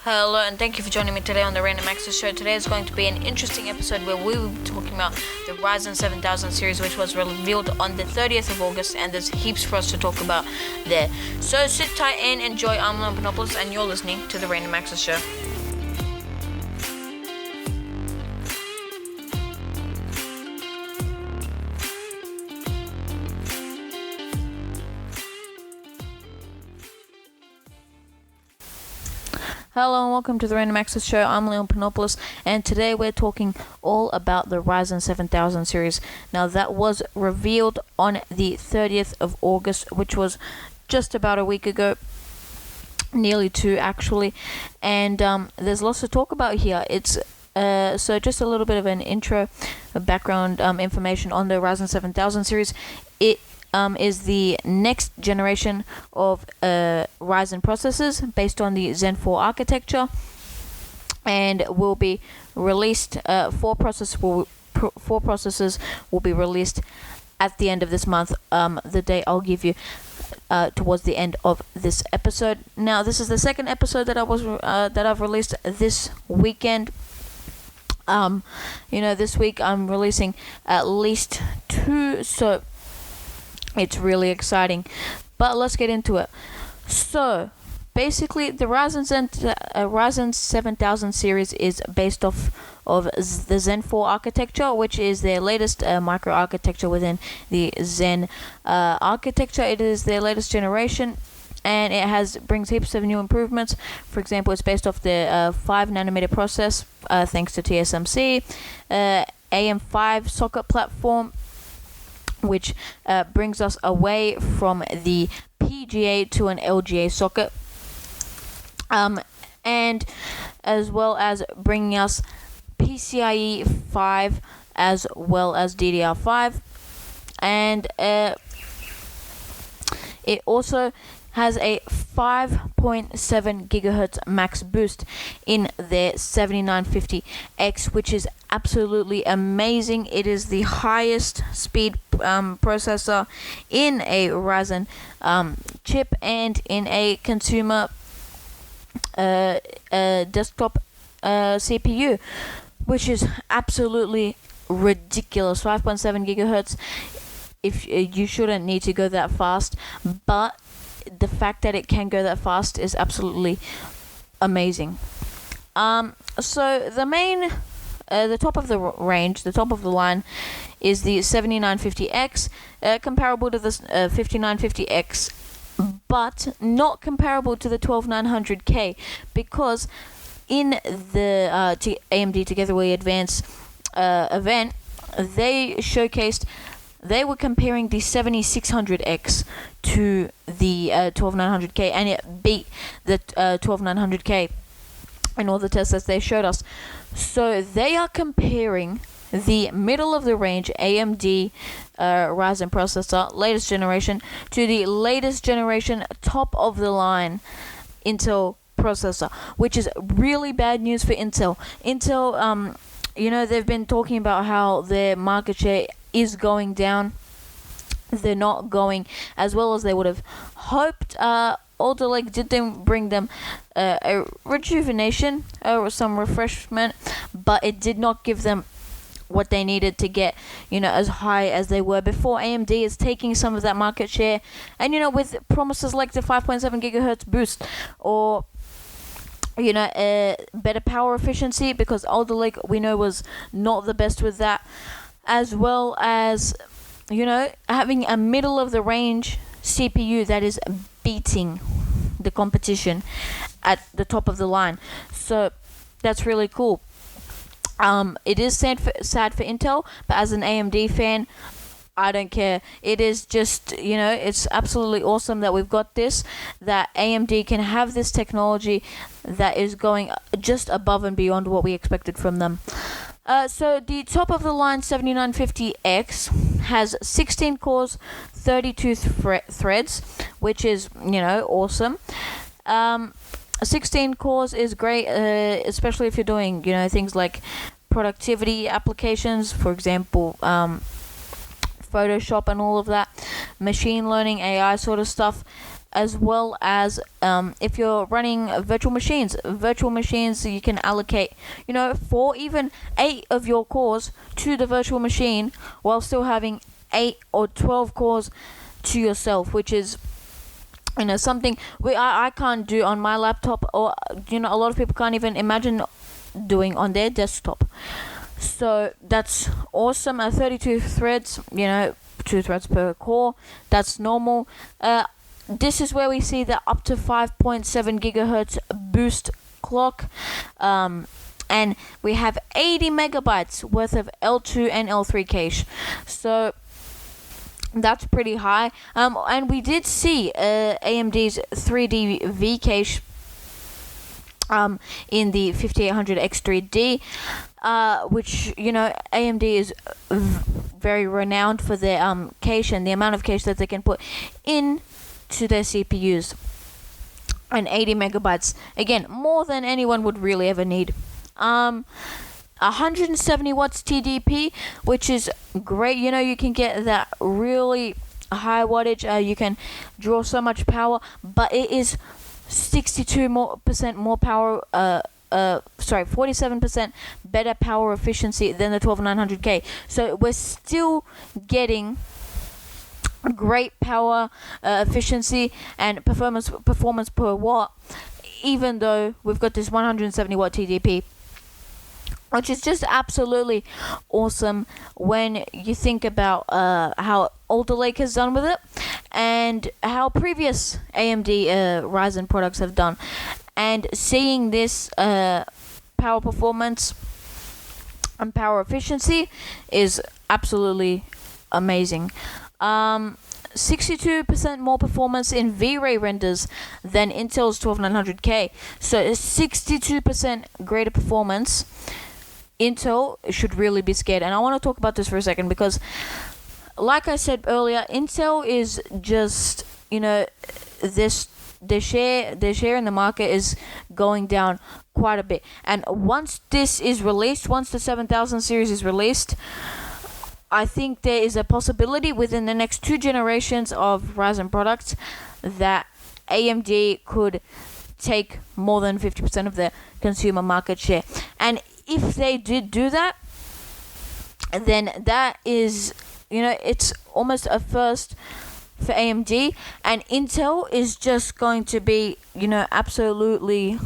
Hello and thank you for joining me today on the Random Access Show. Today is going to be an interesting episode where we will be talking about the Ryzen 7000 series, which was revealed on the 30th of August, and there's heaps for us to talk about there. So sit tight and enjoy. I'm Leon Panopoulos and you're listening to the Random Access Show. Hello and welcome to the Random Access Show. I'm Leon Panopoulos and today we're talking all about the Ryzen 7000 series. Now that was revealed on the 30th of August, which was just about a week ago, nearly two actually, and there's lots to talk about here. It's so just a little bit of an intro, background information on the Ryzen 7000 series. It is the next generation of Ryzen processors based on the Zen 4 architecture, and will be released. Four processors will be released at the end of this month. The date I'll give you towards the end of this episode. Now, this is the second episode that I've released this weekend. This week I'm releasing at least two, so it's really exciting, but let's get into it. So, basically, the Ryzen 7000 series is based off of the Zen 4 architecture, which is their latest microarchitecture within the Zen architecture. It is their latest generation, and it brings heaps of new improvements. For example, it's based off the 5nm process, thanks to TSMC, AM5 socket platform, which brings us away from the PGA to an LGA socket, and as well as bringing us PCIe 5 as well as DDR5, and it also has a 5.7 gigahertz max boost in their 7950X, which is absolutely amazing. It is the highest speed processor in a Ryzen chip and in a consumer desktop CPU, which is absolutely ridiculous. 5.7 gigahertz. If you shouldn't need to go that fast, but the fact that it can go that fast is absolutely amazing. So the top of the range, the top of the line, is the 7950X, comparable to the 5950X, but not comparable to the 12900K, because in the AMD Together We Advance event, they were comparing the 7600X to the 12900K, and it beat the 12900K in all the tests that they showed us. So they are comparing the middle of the range AMD Ryzen processor, latest generation, to the latest generation top of the line Intel processor, which is really bad news for Intel. Intel, they've been talking about how their market share is going down. They're not going as well as they would have hoped. Alder Lake did bring them a rejuvenation or some refreshment, but it did not give them what they needed to get, as high as they were before. AMD is taking some of that market share, and with promises like the 5.7 gigahertz boost, or better power efficiency, because Alder Lake, we know, was not the best with that, as well as having a middle of the range CPU that is beating the competition at the top of the line. So that's really cool. It is sad for Intel, but as an AMD fan, I don't care. It is just, it's absolutely awesome that we've got this, that AMD can have this technology that is going just above and beyond what we expected from them. So the top of the line 7950X has 16 cores, 32 threads, which is, awesome. 16 cores is great, especially if you're doing, things like productivity applications, for example, Photoshop and all of that, machine learning, AI sort of stuff. as well as if you're running virtual machines, you can allocate 4, even 8 of your cores to the virtual machine while still having 8 or 12 cores to yourself, which is something I can't do on my laptop, or a lot of people can't even imagine doing on their desktop. So that's awesome. 32 threads, 2 threads per core, that's normal. This is where we see the up to 5.7 gigahertz boost clock, and we have 80 megabytes worth of L2 and L3 cache. So that's pretty high. And we did see AMD's 3D V cache in the 5800X3D, which AMD is very renowned for their cache and the amount of cache that they can put into their CPUs. And 80 megabytes, again, more than anyone would really ever need. 170 watts TDP, which is great. You can get that really high wattage. You can draw so much power, but it is 62% more power. 47% better power efficiency than the 12900K. So we're still getting great power efficiency and performance per watt, even though we've got this 170 watt TDP, which is just absolutely awesome when you think about how Alder Lake has done with it and how previous AMD Ryzen products have done. And seeing this power performance and power efficiency is absolutely amazing. 62% more performance in V-Ray renders than Intel's 12900K. So 62% greater performance. Intel should really be scared. And I want to talk about this for a second because, like I said earlier, Intel is just, their share in the market is going down quite a bit. And once this is released, once the 7000 series is released, I think there is a possibility within the next 2 generations of Ryzen products that AMD could take more than 50% of the consumer market share. And if they did do that, then that is, it's almost a first for AMD, and Intel is just going to be, absolutely,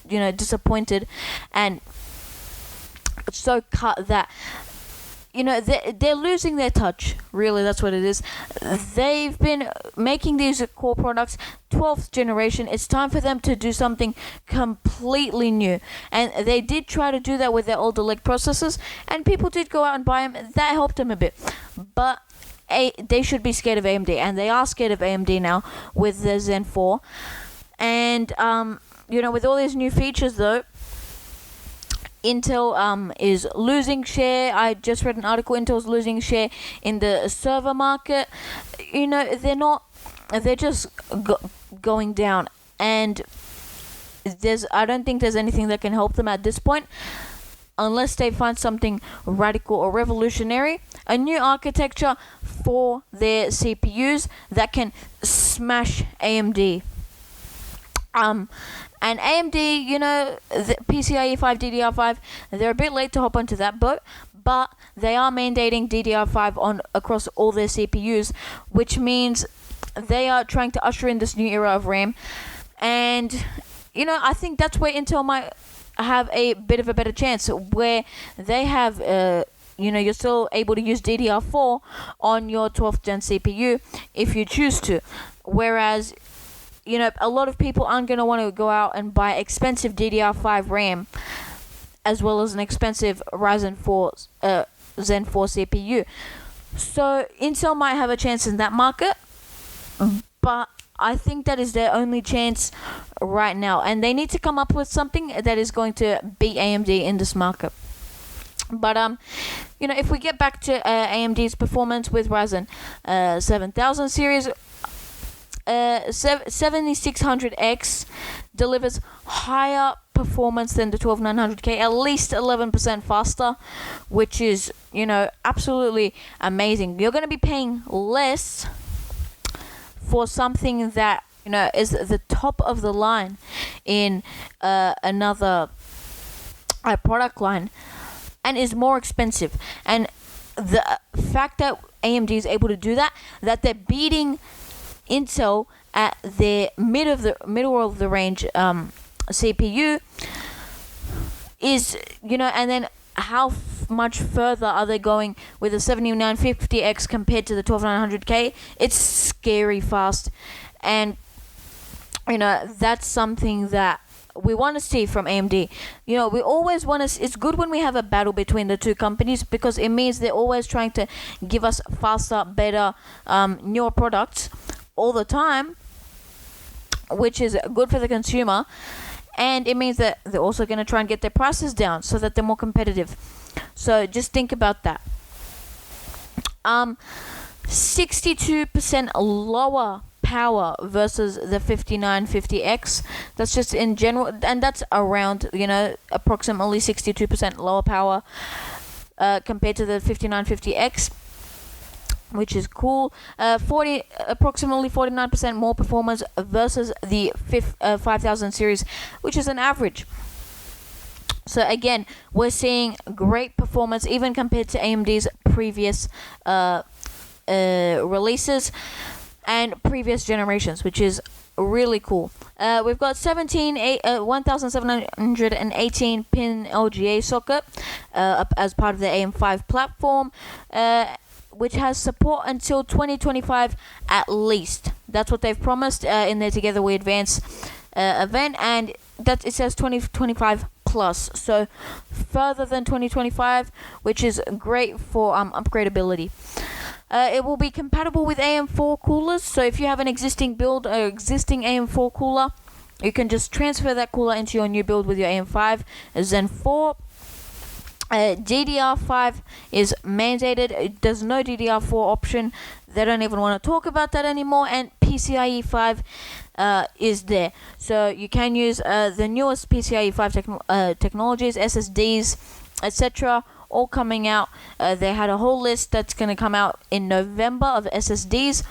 disappointed and so cut that, they're losing their touch. Really, that's what it is. They've been making these core products 12th generation. It's time for them to do something completely new. And they did try to do that with their Alder Lake processors, and people did go out and buy them. That helped them a bit. But they should be scared of AMD, and they are scared of AMD now with the Zen 4. And, with all these new features, though, Intel is losing share. I just read an article. Intel's losing share in the server market. They're just going down, and I don't think there's anything that can help them at this point, unless they find something radical or revolutionary, a new architecture for their CPUs that can smash AMD. And AMD, the PCIe 5, DDR5, they're a bit late to hop onto that boat, but they are mandating DDR5 across all their CPUs, which means they are trying to usher in this new era of RAM. And, I think that's where Intel might have a bit of a better chance, where they have, you're still able to use DDR4 on your 12th gen CPU if you choose to, whereas a lot of people aren't going to want to go out and buy expensive DDR5 RAM as well as an expensive Ryzen 4 Zen 4 CPU. So Intel might have a chance in that market, but I think that is their only chance right now, and they need to come up with something that is going to beat AMD in this market. But if we get back to AMD's performance with Ryzen 7000 series, 7600X delivers higher performance than the 12900K, at least 11% faster, which is, absolutely amazing. You're going to be paying less for something that is the top of the line in another product line and is more expensive. And the fact that AMD is able to do that they're beating Intel at their middle of the range CPU is, and then how much further are they going with the 7950X compared to the 12900K? It's scary fast, and that's something that we want to see from AMD. We always want to. It's good when we have a battle between the two companies, because it means they're always trying to give us faster, better, newer products all the time, which is good for the consumer. And it means that they're also going to try and get their prices down so that they're more competitive. So just think about that. 62% lower power versus the 5950X. That's just in general, and that's around approximately 62% lower power compared to the 5950X, which is cool. Approximately 49% more performance versus the 5000 series, which is an average. So again, we're seeing great performance even compared to AMD's previous releases and previous generations, which is really cool. We've got 1718 pin LGA socket as part of the AM5 platform, which has support until 2025 at least. That's what they've promised in their Together We Advance event, and that it says 2025 plus, so further than 2025, which is great for upgradability. It will be compatible with AM4 coolers, so if you have an existing build or existing AM4 cooler, you can just transfer that cooler into your new build with your AM5 Zen 4. DDR5 is mandated. There's no DDR4 option. They don't even want to talk about that anymore. And PCIe 5 is there, so you can use the newest PCIe 5 technologies, SSDs, etc. all coming out. They had a whole list that's going to come out in November of SSDs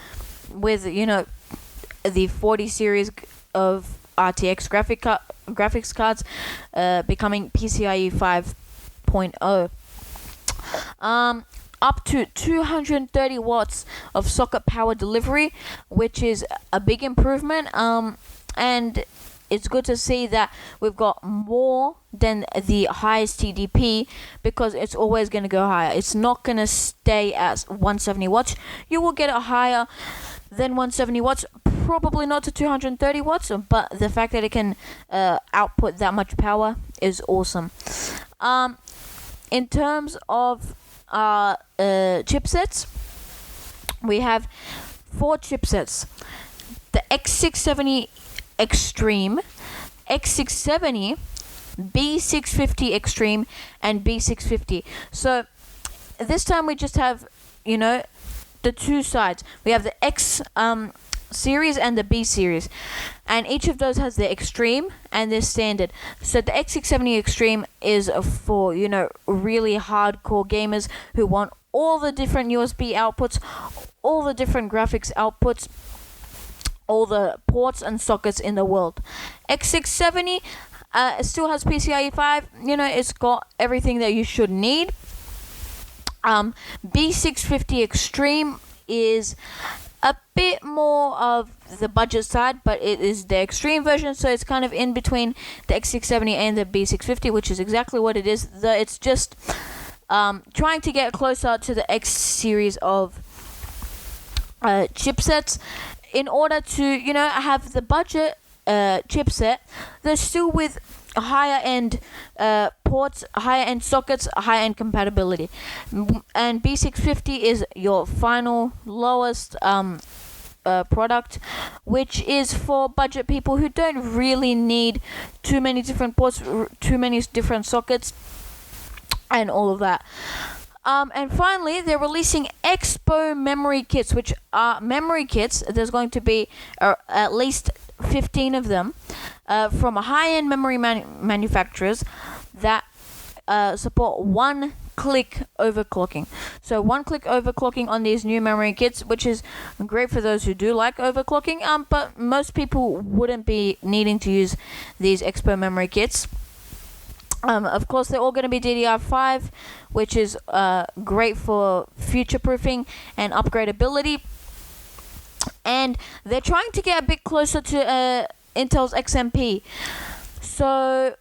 with the 40 series of RTX graphics cards becoming PCIe 5.0. Up to 230 watts of socket power delivery, which is a big improvement. And it's good to see that we've got more than the highest TDP, because it's always going to go higher. It's not going to stay at 170 watts. You will get it higher than 170 watts, probably not to 230 watts, but the fact that it can output that much power is awesome. In terms of chipsets, we have 4 chipsets: the X670 Extreme, X670, B650 Extreme, and B650. So this time we just have the two sides. We have the X series and the B series, and each of those has their Extreme and their Standard. So the X670 Extreme is for really hardcore gamers who want all the different USB outputs, all the different graphics outputs, all the ports and sockets in the world. X670 still has PCIe 5. It's got everything that you should need. B650 Extreme is a bit more of the budget side, but it is the extreme version, so it's kind of in between the X670 and the B650, which is exactly what it is. It's just trying to get closer to the X series of chipsets in order to have the budget chipset. They're still with higher end ports, higher end sockets, higher end compatibility, and B650 is your final lowest product, which is for budget people who don't really need too many different ports, too many different sockets, and all of that. And finally, they're releasing Expo memory kits, which are memory kits. There's going to be at least 15 of them from high-end memory manufacturers that support 1 one-click overclocking. So one-click overclocking on these new memory kits, which is great for those who do like overclocking, but most people wouldn't be needing to use these Expo memory kits. Of course, they're all going to be DDR5, which is great for future-proofing and upgradability. And they're trying to get a bit closer to Intel's XMP. So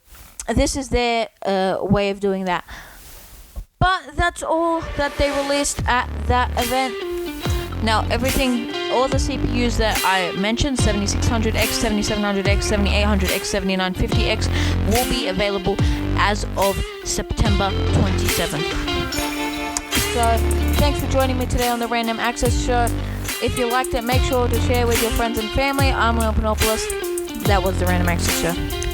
this is their way of doing that. But that's all that they released at that event. Now, all the CPUs that I mentioned, 7600X, 7700X, 7800X, 7950X, will be available as of September 27th. So, thanks for joining me today on the Random Access Show. If you liked it, make sure to share with your friends and family. I'm Leon Panopoulos. That was the Random Access Show.